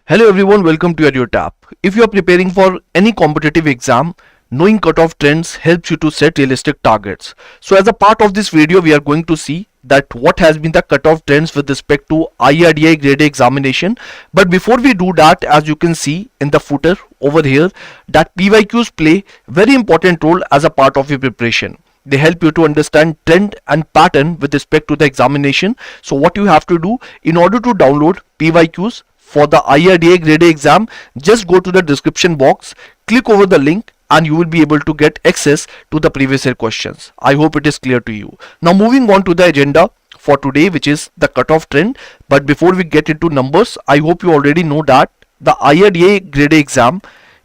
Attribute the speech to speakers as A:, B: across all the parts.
A: Hello everyone, welcome to EduTap. If you are preparing for any competitive exam, knowing cutoff trends helps you to set realistic targets. So as a part of this video, we are going to see that what has been the cutoff trends with respect to IRDAI grade A examination. But before we do that, as you can see in the footer over here, that PYQs play very important role as a part of your preparation. They help you to understand trend and pattern with respect to the examination. So what you have to do in order to download PYQs for the IRDAI grade A exam, just go to the description box, click over the link and you will be able to get access to the previous year questions. I hope it is clear to you. Now moving on to the agenda for today, which is the cutoff trend. But before we get into numbers, I hope you already know that the IRDAI grade A exam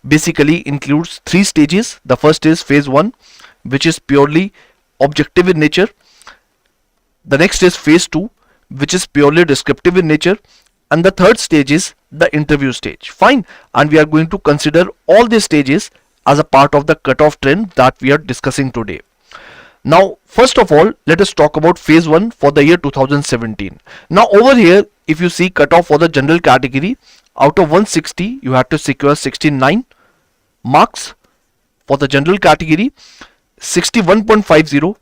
A: basically includes three stages. The first is phase 1, which is purely objective in nature. The next is phase 2, which is purely descriptive in nature. And the third stage is the interview stage. Fine. And we are going to consider all these stages as a part of the cutoff trend that we are discussing today. Now, first of all, let us talk about phase 1 for the year 2017. Now, over here, if you see cutoff for the general category, out of 160, you have to secure 69 marks. For the general category, 61.50.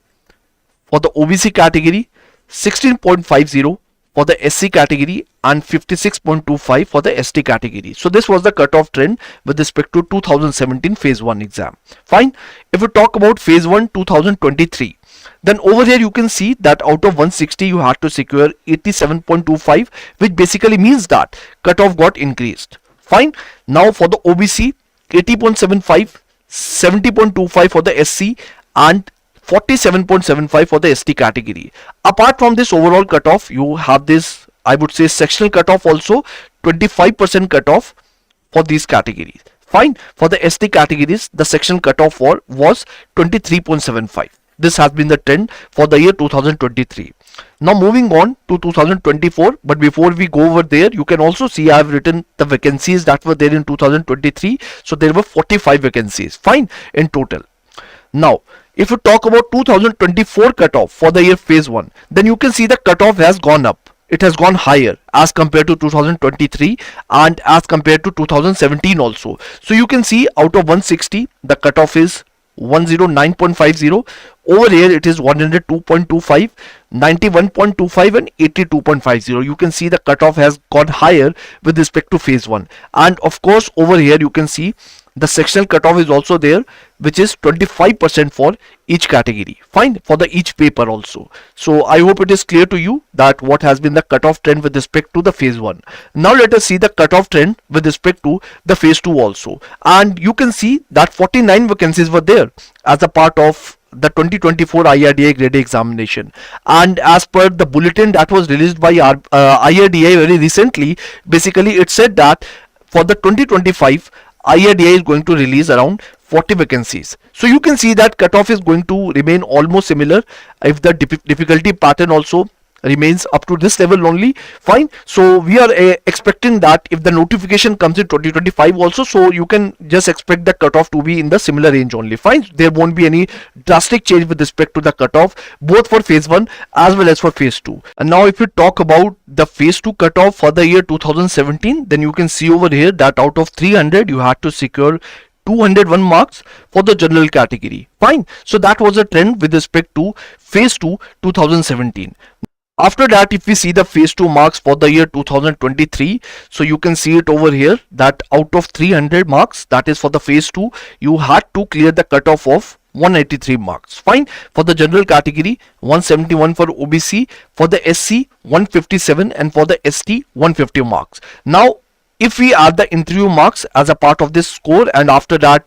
A: For the OBC category, 16.50. For the SC category and 56.25 for the ST category. So this was the cutoff trend with respect to 2017 phase 1 exam. Fine. If we talk about phase 1 2023, then over here you can see that out of 160 you have to secure 87.25, which basically means that cutoff got increased. Fine. Now for the OBC, 80.75, 70.25 for the SC and 47.75 for the ST category. Apart from this overall cutoff, you have this, I would say, sectional cutoff also, 25% cutoff for these categories. Fine. For the ST categories, the sectional cutoff was 23.75. This has been the trend for the year 2023. Now moving on to 2024, but before we go over there, you can also see I have written the vacancies that were there in 2023. So there were 45 vacancies, fine, in total. Now, if you talk about 2024 cutoff for the year phase 1, then you can see the cutoff has gone up. It has gone higher as compared to 2023 and as compared to 2017 also. So you can see out of 160, the cutoff is 109.50. Over here it is 102.25, 91.25 and 82.50. You can see the cutoff has gone higher with respect to phase 1. And of course over here you can see the sectional cutoff is also there, which is 25% for each category. Fine. For the each paper also. So I hope it is clear to you that what has been the cutoff trend with respect to the phase 1. Now let us see the cutoff trend with respect to the phase 2 also. And you can see that 49 vacancies were there as a part of the 2024 IRDAI grade A examination. And as per the bulletin that was released by IRDAI very recently, basically it said that for the 2025 IRDAI is going to release around 40 vacancies. So you can see that cutoff is going to remain almost similar if the difficulty pattern also remains up to this level only. Fine. So we are expecting that if the notification comes in 2025 also, so you can just expect the cutoff to be in the similar range only. Fine. There won't be any drastic change with respect to the cutoff both for phase 1 as well as for phase 2. And now if we talk about the phase 2 cutoff for the year 2017, then you can see over here that out of 300 you had to secure 201 marks for the general category. Fine. So that was a trend with respect to phase 2 2017. After that, if we see the phase 2 marks for the year 2023, so you can see it over here that out of 300 marks, that is for the phase 2, you had to clear the cutoff of 183 marks. Fine. For the general category, 171 for OBC, for the SC, 157 and for the ST, 150 marks. Now, if we add the interview marks as a part of this score, and after that,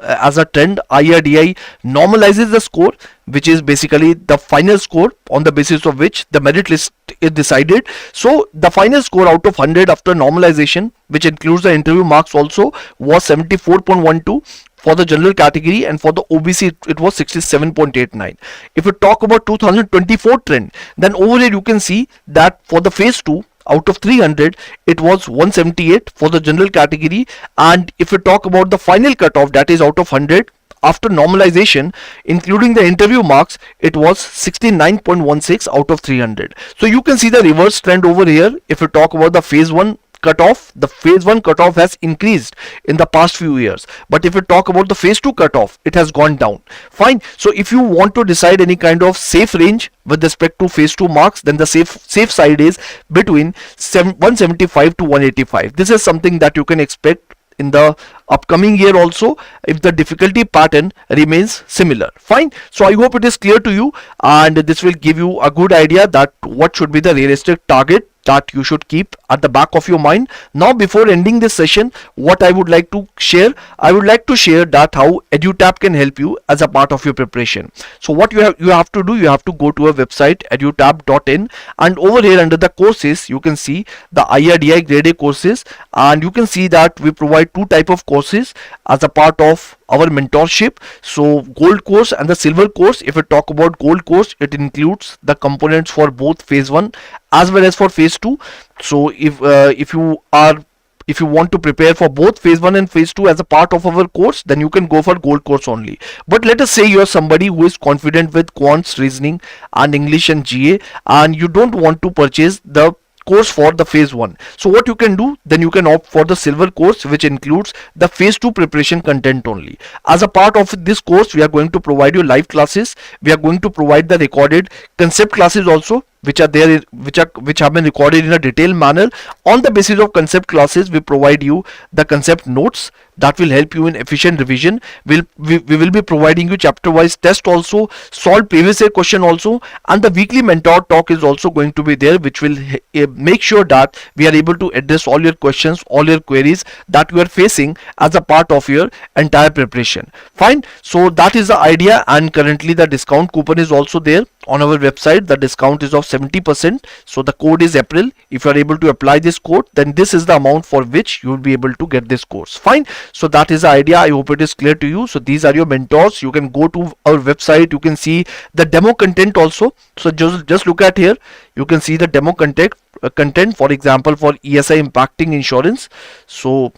A: as a trend, IRDAI normalizes the score, which is basically the final score on the basis of which the merit list is decided. So the final score out of 100 after normalization, which includes the interview marks also, was 74.12 for the general category, and for the OBC it was 67.89. If we talk about 2024 trend, then over here you can see that for the phase 2, out of 300 it was 178 for the general category, and if we talk about the final cutoff, that is out of 100 after normalization including the interview marks, it was 69.16 out of 300. So you can see the reverse trend over here if we talk about the phase 1 cutoff, the phase 1 cutoff has increased in the past few years, but if we talk about the phase 2 cutoff, it has gone down. Fine. So if you want to decide any kind of safe range with respect to phase 2 marks, then the safe side is between 175 to 185. This is something that you can expect in the upcoming year also if the difficulty pattern remains similar. Fine. So I hope it is clear to you, and this will give you a good idea that what should be the realistic target that you should keep at the back of your mind. Now, before ending this session, what I would like to share, that how EduTap can help you as a part of your preparation. So what you have to do, you have to go to a website edutap.in, and over here under the courses you can see the IRDAI grade A courses, and you can see that we provide two type of courses as a part of our mentorship. So gold course and the silver course. If we talk about gold course, it includes the components for both phase 1 as well as for phase 2. So if you want to prepare for both phase 1 and phase 2 as a part of our course, then you can go for gold course only. But let us say you are somebody who is confident with quants, reasoning and English and GA, and you don't want to purchase the course for the phase 1. So what you can do, then you can opt for the silver course, which includes the phase 2 preparation content only. As a part of this course, we are going to provide you live classes. We are going to provide the recorded concept classes also, which are there, which have been recorded in a detailed manner. On the basis of concept classes, we provide you the concept notes that will help you in efficient revision. We will be providing you chapter wise test also, solve previous year question also, and the weekly mentor talk is also going to be there, which will make sure that we are able to address all your questions, all your queries that you are facing as a part of your entire preparation. Fine. So that is the idea, and currently the discount coupon is also there on our website. The discount is of 70%. So the code is April. If you are able to apply this code, then this is the amount for which you will be able to get this course. Fine. So that is the idea. I hope it is clear to you. So these are your mentors. You can go to our website. You can see the demo content also. So just look at here. You can see the demo content, for example, for ESI impacting insurance. So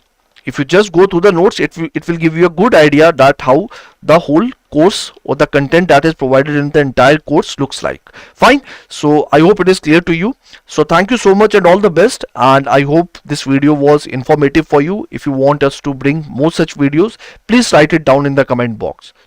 A: if you just go through the notes, it will give you a good idea that how the whole course or the content that is provided in the entire course looks like. Fine. So I hope it is clear to you. So thank you so much and all the best, and I hope this video was informative for you. If you want us to bring more such videos, please write it down in the comment box.